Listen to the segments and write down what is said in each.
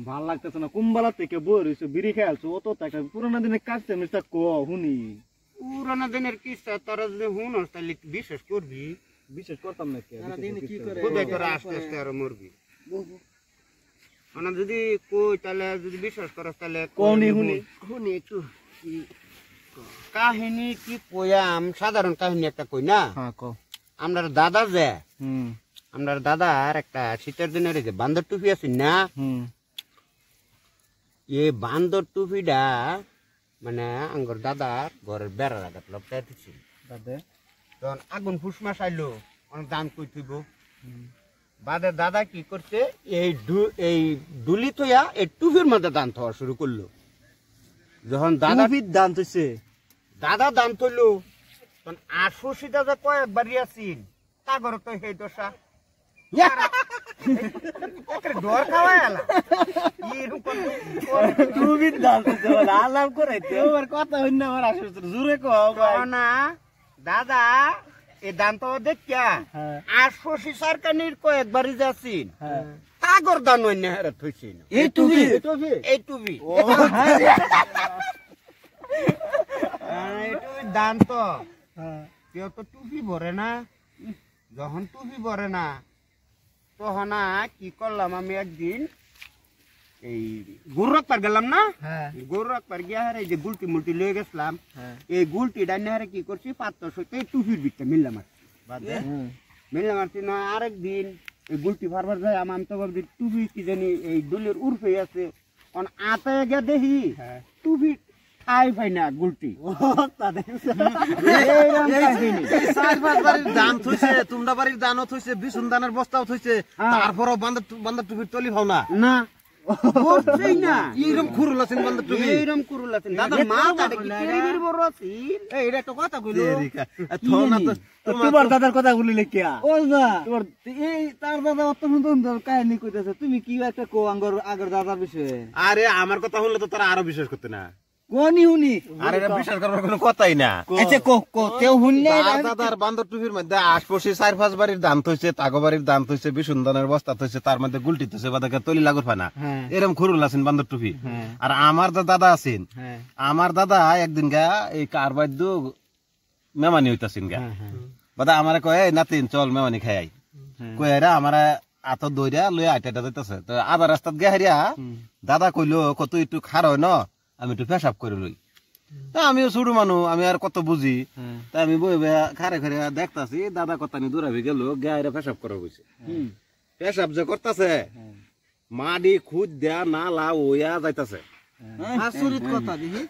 ভাল লাগতেছে না কুম্বালা থেকে বই রইছো বিড়ি খেয়ালছো অত একটা পুরানা দিনের কাজ মিস্টার ক হুনি পুরানা দিনের কিস্তা তোরা যদি হুনস তাহলে বিশ্বাস করবি বিশেষ করতাম না কি করে আস্তে আস্তে আরো মরবি মানে যদি কই তাহলে যদি বিশ্বাস করস তাহলে কোনি হুনি হুনি একটু কাহিনী কি কইয়াম সাধারণ কাহিনী একটা কই না হ্যাঁ ক আমরার দাদা যে আমরার দাদার একটা শীতের দিনের যে বান্দর টুপি আছে না এই বান্দর টুপিটা মানে আঙ্গর দাদার ঘরের বেড়ার আঘাত লপটাই দিছিল তখন আগুন ফুসমাস আইলো অনেক দাম কই থইব বাদে দাদা কি করছে এই ডুলি থইয়া এই টুপির মধ্যে দান থওয়া শুরু করলো যখন দাদা দান থইছে দাদা দান থইলো তখন আশুষিটা যে কয়েকবারই আসিল তা ঘর তো সেই দশা ডর খাওয়াই আলা তুমি দান থইছে আলাম করে তোমার কথা হইনা আমার আসলে জোরে কও না দাদা এই দান তো দেখিয়া আশুষি সরকারির কয়েকবারই যাচ্ছিল তাগর দান অন্য হেরে থইছিল এই টুপি এই টুপি দান তো কেউ তো টুপি ভরে না যখন টুপি ভরে না তখন কি করলাম আমি একদিন এই গরু রাখবার গেলাম না গরু রাখবার গিয়া হারে যে গুলটি মুলটি লয়ে গেছিলাম এই গুলটি ডাইনে হারে কি করছি পাত্র সইতে টুপির বিটটা মিললাম মারছি না আরেকদিন এই গুলটি ফারবার যায় আমি তো ভাবছি টুপি কি জানি এই ডুলের উর্ফে আছে আতে গিয়া দেখি টুপি ঠাই পাই না গুলটি দান থইছে তোমরা বাড়ির দানও থইছে বিশুন দানের বস্তাও থইছে তারপরও বান্দর টুপির তলি পাও না না বলছেই না এইরকম খুরুল আছেন বান্দর টুপি এইরকম কুরুল আছেন দাদা মা তারে কি কেরিবির বড় আছে এইটা একটা কথা কইলো তোমার দাদার কথা বলিলে কিয়া ও না তোমার এই তার দাদা অত সুন্দর কাহিনী কইতাছে তুমি কি একটা কো আগর দাদার বিষয়ে আরে আমার কথা শুনলে তো তারা আরো বিশ্বাস করতে না কোনি হুনি আরে এটা বিশ্বাস করার কোনো কথাই না আচ্ছা কো তেও হুনলে দাদার বান্দর টুপির মধ্যে আশপাশে 4-5 বাড়ির দান থইছে তাগো বাড়ির দান থইছে বিশুন্দনের বস্তা থইছে তার মধ্যে গুলটি থইছে বাদাকে তলি লাগর ফানা এরকম খুরুল আছেন বান্দর টুপি আর আমার যে দাদা আছেন আমার দাদা একদিন গা এই কারবাদ্য মেমানি হইতাছেন গা বাদা আমারে কয় নাতিন চল মেমানি খাই কইরা আমারে আত দইরা লইয়া আইটাটা যাইতাছে তো আধা রাস্তাত গে হারিয়া দাদা কইলো কত একটু খার হয় না আমি একটু পেশাব করে লই তা আমিও ছোট মানুষ আমি আর কত বুঝি তা আমি বই খারে খারে দেখতাছি দাদা কত নি দূরাবি গেল গায়ে পেশাব করে বইছে পেশাব যে করতেছে মাডি খুদ দেয়া নালা ওয়া যাইতাছে আচরিত কথা দেখি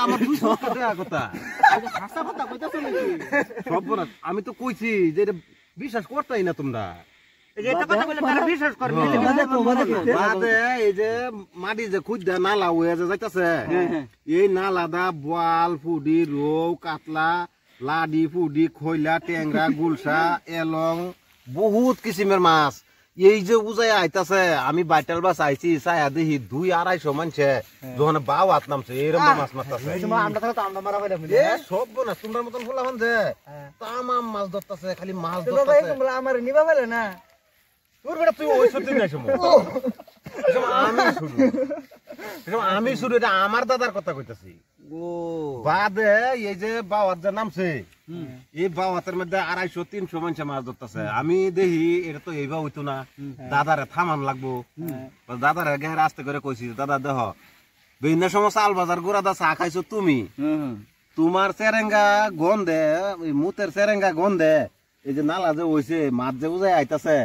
আমার কথা হাসা কথা কইতাছ নাকি সব আমি তো কইছি যে বিশ্বাস করতেই না তোমরা এটা কথা বলে তারা বিশ্বাস করবে বাদে এই যে মাটি যে খুদ দেয়া নালা ওয়া যে যাইতাছে এই নালা দা বোয়াল ফুডি রৌ কাতলা লাডি ফুডি খইলা টেংরা গুলসা এলং বহুত কিসিমের মাছ এই যে উজায় আইতাছে আমি বাইটাল বাস আইছি চায়া দেখি 2-250 মানছে যখন বাও হাত নামছে এরকম মাছ মারতাছে সব না তোমরা মতন ফুলাফান যে তামাম মাছ ধরতাছে খালি মাছ ধরতাছে আমার নিবা বলে না তোর বেটা তুই ওই সত্যি নাই আমি শুরু এটা আমার দাদার কথা কইতাছি বাদে এই যে বাওয়াত যে নামছে এই বাওয়াতের মধ্যে 250-300 মানুষ মাছ ধরতেছে আমি দেখি এটা তো এইবা হইতো না দাদারে থামান লাগবো দাদারে গেহে রাস্তা করে কইছি দাদা দেহ বিভিন্ন সময় চাল বাজার গোড়া দা চা খাইছো তুমি তোমার চেরেঙ্গা গন্ধে মুতের চেরেঙ্গা গন্ধে এই যে নালা যে হইছে মাছ যে বুঝাই আইতাছে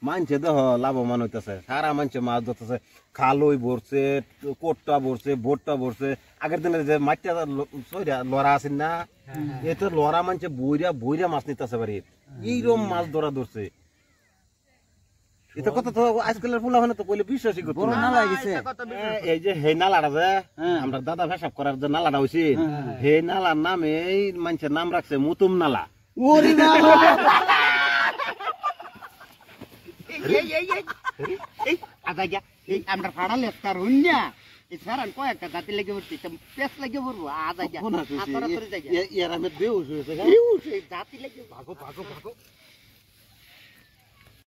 মানছে দেহ লাভবান হইতেছে সারা মানছে মাছ ধরতেছে খালই ভরছে কোটটা ভরছে ভোটটা ভরছে আগের দিনের যে মাঠটা লড়া আছেন না এতে লড়া মানছে বইরা বইরা মাছ নিতেছে বাড়ি এইরকম মাছ ধরা ধরছে এটা কথা তো আজকালের ফুলা মানে তো কইলে বিশ্বাসই করতো না এই যে হে নালাটা যে আমরা দাদা পেশাব করার যে নালাটা হইছে হে নালার নামে এই মানুষের নাম রাখছে মুতুম নালা আমরা ফাড়া লেস্তার হইনা সারান কয়েকটা জাতি লেগে পড়ছি পেস লেগে পড়বো আদা জাতি লেগে ভাগো ভাগো ভাগো